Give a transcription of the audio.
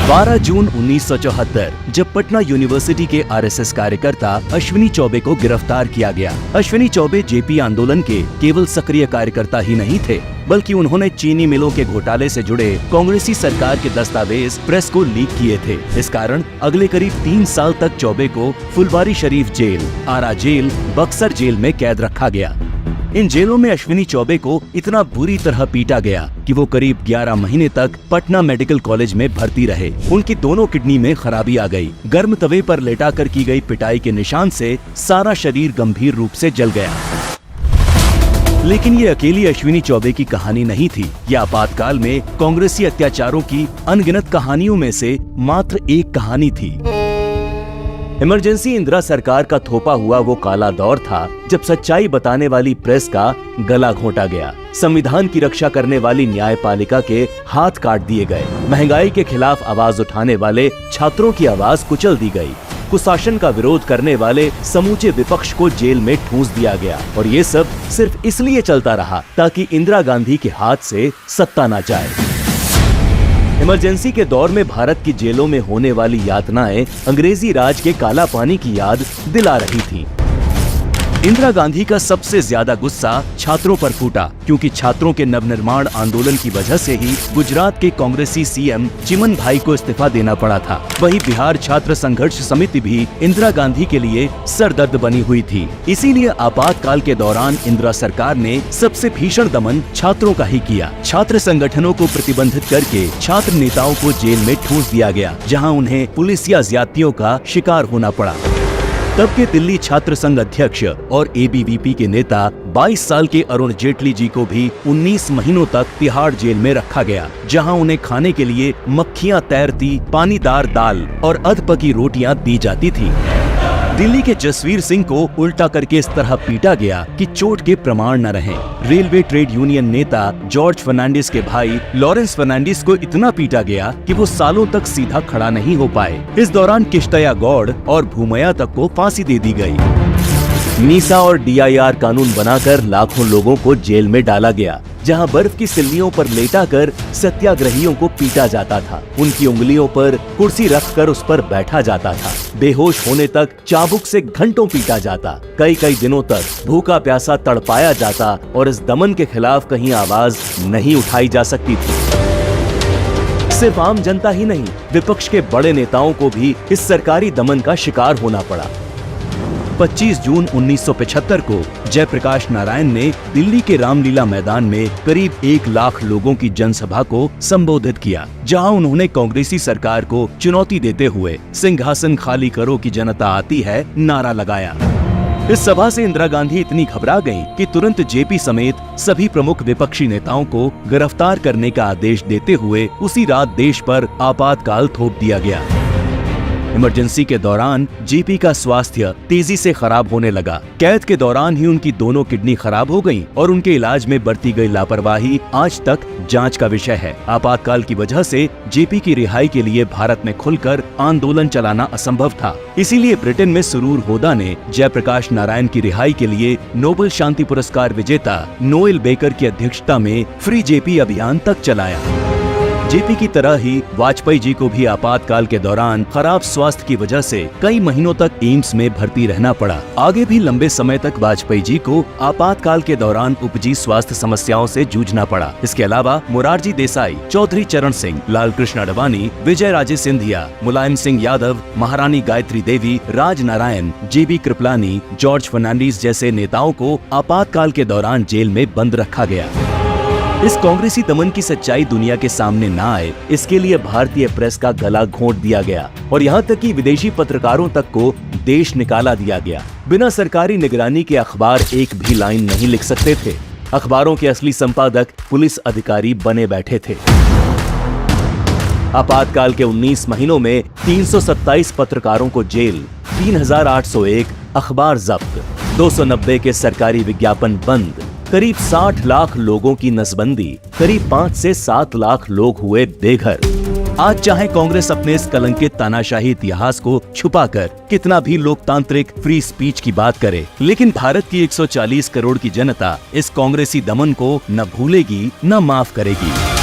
12 जून 1974 जब पटना यूनिवर्सिटी के आरएसएस कार्यकर्ता अश्विनी चौबे को गिरफ्तार किया गया। अश्विनी चौबे जेपी आंदोलन के केवल सक्रिय कार्यकर्ता ही नहीं थे, बल्कि उन्होंने चीनी मिलों के घोटाले से जुड़े कांग्रेसी सरकार के दस्तावेज प्रेस को लीक किए थे। इस कारण अगले करीब 3 साल तक चौबे को फुलवारी शरीफ जेल, आरा जेल, बक्सर जेल में कैद रखा गया। इन जेलों में अश्विनी चौबे को इतना बुरी तरह पीटा गया कि वो करीब 11 महीने तक पटना मेडिकल कॉलेज में भर्ती रहे। उनकी दोनों किडनी में खराबी आ गई। गर्म तवे पर लेटाकर की गई पिटाई के निशान से सारा शरीर गंभीर रूप से जल गया। लेकिन ये अकेली अश्विनी चौबे की कहानी नहीं थी। यह आपातकाल में कांग्रेसी अत्याचारों की अनगिनत कहानियों में से मात्र एक कहानी थी। इमरजेंसी इंदिरा सरकार का थोपा हुआ वो काला दौर था जब सच्चाई बताने वाली प्रेस का गला घोंटा गया, संविधान की रक्षा करने वाली न्यायपालिका के हाथ काट दिए गए, महंगाई के खिलाफ आवाज उठाने वाले छात्रों की आवाज कुचल दी गई, कुशासन का विरोध करने वाले समूचे विपक्ष को जेल में ठूंस दिया गया। और ये सब सिर्फ इसलिए चलता रहा ताकि इंदिरा गांधी के हाथ से सत्ता न जाए। इमरजेंसी के दौर में भारत की जेलों में होने वाली यातनाएं अंग्रेजी राज के काला पानी की याद दिला रही थीं। इंदिरा गांधी का सबसे ज्यादा गुस्सा छात्रों पर फूटा, क्योंकि छात्रों के नवनिर्माण आंदोलन की वजह से ही गुजरात के कांग्रेसी सीएम चिमन भाई को इस्तीफा देना पड़ा था। वहीं बिहार छात्र संघर्ष समिति भी इंदिरा गांधी के लिए सरदर्द बनी हुई थी। इसीलिए आपातकाल के दौरान इंदिरा सरकार ने सबसे भीषण दमन छात्रों का ही किया। छात्र संगठनों को प्रतिबंधित करके छात्र नेताओं को जेल में ठूंस दिया गया, जहाँ उन्हें पुलिस या ज्यादतियों का शिकार होना पड़ा। तब के दिल्ली छात्र संघ अध्यक्ष और एबीवीपी के नेता 22 साल के अरुण जेटली जी को भी 19 महीनों तक तिहाड़ जेल में रखा गया, जहां उन्हें खाने के लिए मक्खियां तैरती पानीदार दाल और अधपकी रोटियां दी जाती थी। दिल्ली के जसवीर सिंह को उल्टा करके इस तरह पीटा गया कि चोट के प्रमाण न रहे। रेलवे ट्रेड यूनियन नेता जॉर्ज फर्नांडिस के भाई लॉरेंस फर्नांडिस को इतना पीटा गया कि वो सालों तक सीधा खड़ा नहीं हो पाए। इस दौरान किश्तया गौड़ और भूमया तक को फांसी दे दी गई। नीसा और डीआईआर कानून बनाकर लाखों लोगों को जेल में डाला गया, जहां बर्फ की सिल्लियों पर लेटाकर सत्याग्रहियों को पीटा जाता था। उनकी उंगलियों पर कुर्सी रखकर उस पर बैठा जाता था। बेहोश होने तक चाबुक से घंटों पीटा जाता। कई दिनों तक भूखा प्यासा तड़पाया जाता और इस दमन के खिलाफ कहीं आवाज नहीं उठाई जा सकती थी। सिर्फ आम जनता ही नहीं, विपक्ष के बड़े नेताओं को भी इस सरकारी दमन का शिकार होना पड़ा। 25 जून 1975 को जयप्रकाश नारायण ने दिल्ली के रामलीला मैदान में करीब 1 लाख लोगों की जनसभा को संबोधित किया, जहां उन्होंने कांग्रेसी सरकार को चुनौती देते हुए सिंहासन खाली करो की जनता आती है नारा लगाया। इस सभा से इंदिरा गांधी इतनी घबरा गईं कि तुरंत जेपी समेत सभी प्रमुख विपक्षी नेताओं को गिरफ्तार करने का आदेश देते हुए उसी रात देश पर आपातकाल थोप दिया गया। इमरजेंसी के दौरान जेपी का स्वास्थ्य तेजी से खराब होने लगा। कैद के दौरान ही उनकी दोनों किडनी खराब हो गईं और उनके इलाज में बरती गई लापरवाही आज तक जांच का विषय है। आपातकाल की वजह से जेपी की रिहाई के लिए भारत में खुलकर आंदोलन चलाना असंभव था। इसीलिए ब्रिटेन में सुरूर होदा ने जयप्रकाश नारायण की रिहाई के लिए नोबेल शांति पुरस्कार विजेता नोएल बेकर की अध्यक्षता में फ्री जेपी अभियान तक चलाया। जेपी की तरह ही वाजपेयी जी को भी आपातकाल के दौरान खराब स्वास्थ्य की वजह से कई महीनों तक एम्स में भर्ती रहना पड़ा। आगे भी लंबे समय तक वाजपेयी जी को आपातकाल के दौरान उपजी स्वास्थ्य समस्याओं से जूझना पड़ा। इसके अलावा मोरारजी देसाई, चौधरी चरण सिंह, लाल कृष्ण अडवाणी, विजय राजे सिंधिया, मुलायम सिंह यादव, महारानी गायत्री देवी, राज नारायण, जेबी कृपलानी, जॉर्ज फर्नांडिस जैसे नेताओं को आपातकाल के दौरान जेल में बंद रखा गया। इस कांग्रेसी दमन की सच्चाई दुनिया के सामने न आए, इसके लिए भारतीय प्रेस का गला घोंट दिया गया और यहाँ तक कि विदेशी पत्रकारों तक को देश निकाला दिया गया। बिना सरकारी निगरानी के अखबार एक भी लाइन नहीं लिख सकते थे। अखबारों के असली संपादक पुलिस अधिकारी बने बैठे थे। आपातकाल के 19 महीनों में 327 पत्रकारों को जेल, 3801 अखबार जब्त, 290 के सरकारी विज्ञापन बंद, करीब 60 लाख लोगों की नसबंदी, करीब 5 से 7 लाख लोग हुए बेघर। आज चाहे कांग्रेस अपने इस कलंकित तानाशाही इतिहास को छुपाकर कितना भी लोकतांत्रिक फ्री स्पीच की बात करे, लेकिन भारत की 140 करोड़ की जनता इस कांग्रेसी दमन को न भूलेगी न माफ करेगी।